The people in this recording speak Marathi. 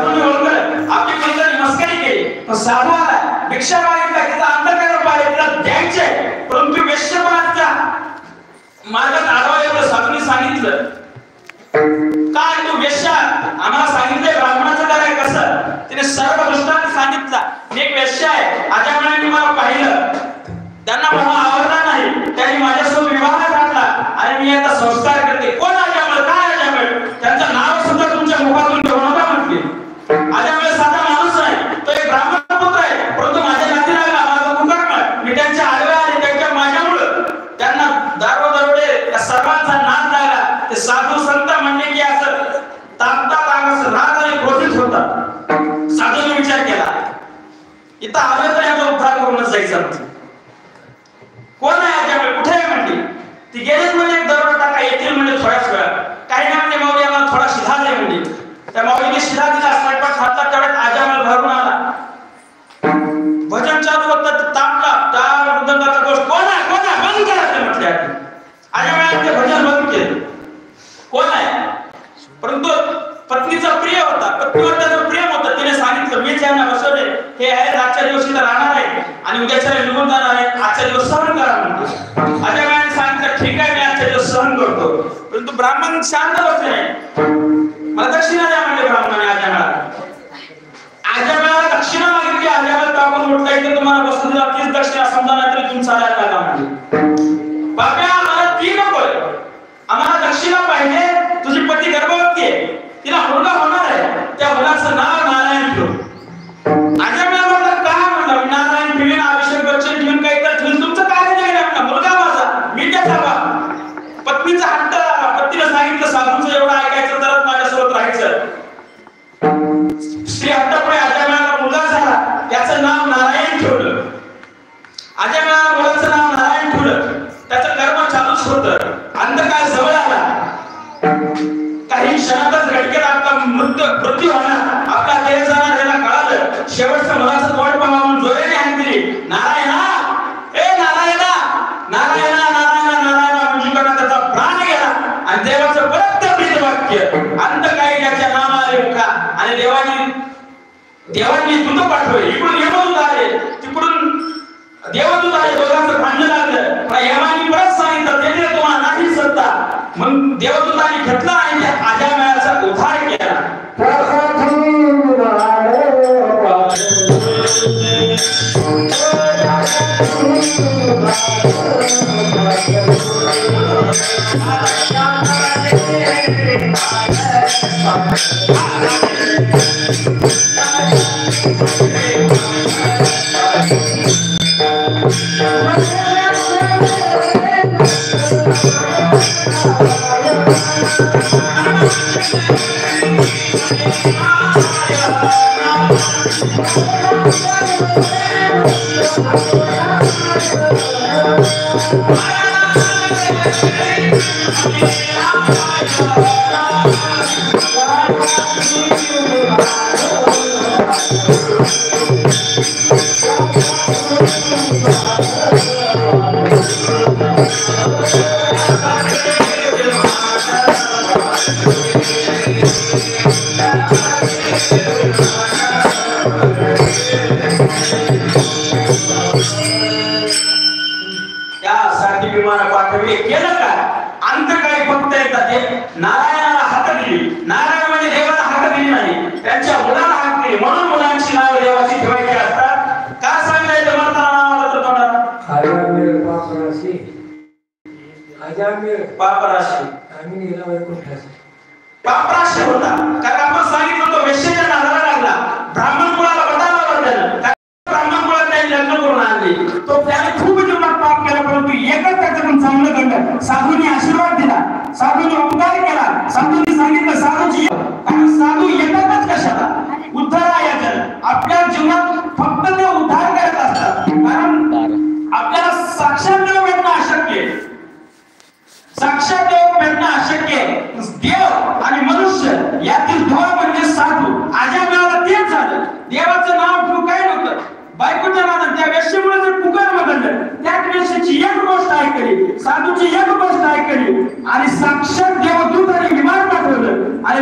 साधूने ओळखलं, आपली मंडळी मस्करी केली. तो साधू आला, भिक्षा मागितला, त्याचा अंधकार पाहिला, द्यायचे. परंतु वेश्यपणाच्या मार्गात अडवायला साधूने सांगितलं, काय तू वेश्या, आम्हाला सांगितलंय ब्राह्मणाचं काय कसं. तिने सर्व दृष्टांत सांगितला. मी एक वेश्या आहे, आजमळाने मला पाहिलं, त्यांना मला आवडला नाही, त्यांनी माझ्यासोबत विवाह घातला आणि मी आता संस्कार करते. कोण आजमळ, काय आजमळ, त्यांचं नाव सुद्धा तुमच्या मुखातून घेऊ नका म्हटले. आजमळ साधा माणूस नाही, तो एक ब्राह्मण पुत्र आहे, परंतु माझ्या नाती लागला, माझा कुकर्म, मी त्यांच्या आडव्या आणि त्यांच्या माझ्यामुळं त्यांना दारोदारोडे सर्वांचा नाद लागला. ते साधू संत म्हणले की असं तापतात अंगाचं नाद आणि क्रोधित होतात. साधूने विचार केला, इथं आलं तर याचा उद्धार करूनच जायचं. कोण आहे आजमळ, कुठे आहे म्हणली. ती गेलीच म्हणजे एक दरोडा टाका, येतील म्हणजे थोड्याच वेळात. काही नाही म्हणजे माऊली आम्हाला थोडा शिधा दे म्हणजे. त्या माऊलीने शिधा दिला, स्वयंपाक घातला, तेवढ्यात आजमळ भरून आला. भजन चालू होतं, तापला, त्या उद्दंडाचा दोष, कोण आहे, कोण आहे, बंद करा ते म्हटले. आजमळाने ते भजन बंद केलं. कोण आहे, परंतु पत्नीचा प्रिय होता, पत्नीवर त्याचं प्रेम होतं. तिने सांगितलं, मी ज्यांना बसवले हे आहे, आजच्या दिवशी तर राहणार आहे आणि उद्याच्या निघून जाणार आहे, आजच्या दिवस सहन करा म्हणतो. आजमळाने सांगितलं, ठीक आहे, मी आजच्या दिवस सहन करतो. परंतु ब्राह्मण शांत बसले नाही. मला दक्षिणा द्या म्हणले ब्राह्मणाने आजमळाला. आजमळाला दक्षिणा मागितली. आजमळ तापून उठला, इथे तुम्हाला बसू दिला, तीच दक्षिणा समजा नाही तरी तुमचा राजा लागा म्हणले. बाप्या आम्हाला ती नकोय, आम्हाला दक्षिणा पाहिजे. तुझी पती गर्भवती आहे, तिला मुलगा होणार आहे, त्या मुलाचं नाव नारायण ठेव. आजमळ म्हणलं, काय म्हणलं, नारायण ठेवीन, अभिषेक बच्चन ठेवीन, काही तर ठेवीन, तुमचं काय नाही म्हणलं, मुलगा माझा, मी त्याचा बाप. पत्नीचा हट्ट, पत्नीला सांगितलं, साधूचं एवढं ऐकायचं तरच माझ्यासोबत राहायचं. स्त्री हट्टापुढे आजमळाला मुलगा झाला, त्याचं नाव नारायण ठेवलं. आजमळाला मुलाचं नाव नारायण ठेवलं. त्याचं कर्म चालूच होतं. अंधकाळ जवळ आला. काही क्षणातच घटकेत आपला मृत्यू होणार, आपला देह जाणार याला कळालं. शेवटचं मुलाचं तोंड पाहावं म्हणून जोराने हाक दिली, नारायणा, ए नारायणा, नारायणा, नारायणा, नारायणा म्हणजे त्याचा प्राण गेला. आणि देवाचं परत ते वाक्य, अंधकाळी त्याच्या नामाले मुखा. आणि देवानी दूत पाठवले, इकडून यमदूत आले, तिकडून देवदूत आले, दोघांचं भांडण लागलं. पण यमानी परत सांगितलं, त्याने तुम्हाला नाही सत्ता. मग देवदूतांनी घेतला आणि त्या आजमळाचा उद्धार केला. त्यासाठी विमान पाठवले. केलं का? अंतकाळी फक्त एकदा ते नारायणाला हाक दिली. नारायण म्हणजे देवाला हाक दिली नाही, त्यांच्या मुलाला हाक दिली. म्हणून मुलांची नाव देवाची ठेवायची असतात. का सांगायचं म्हणताना नावाला तर तोंडाला पापराशी आम्ही गेला वैकुंठाशी पापराशी होता. कारण आपण सांगितलं तो वेश्येच्या नादाला लागला. ब्राह्मण कुळाला बटाला बदललं. ब्राह्मण कुळात त्यांनी लग्न करून आणले. तो त्याने खूप जीवनात पाप केला, परंतु एकच त्याच्याकडून चांगलं घडलं. साधूंनी आशीर्वाद दिला, साधूंनी उपकार केला. साधूंनी सांगितलं साधूची, कारण साधू येतातच कशाला? उद्धार यायचं. आपल्या जीवनात फक्त ते उद्धार करत असतात. कारण आपल्याला साक्षात देव भेटणं अशक्य आहे. साक्षात देव भेटणं अशक्य आहे. देव आणि मनुष्य यातील धोर म्हणजे साधू. आजमळाला तेच झालं. देवाचं नाव ठेवून काय नव्हतं. बायकोच्या नादात त्या वेश्येमुळे जर पुकार बदललं, त्या वेश्येची एक गोष्ट ऐकली, साधूची एक गोष्ट ऐकली आणि साक्षात देवदूताने विमान पाठवलं आणि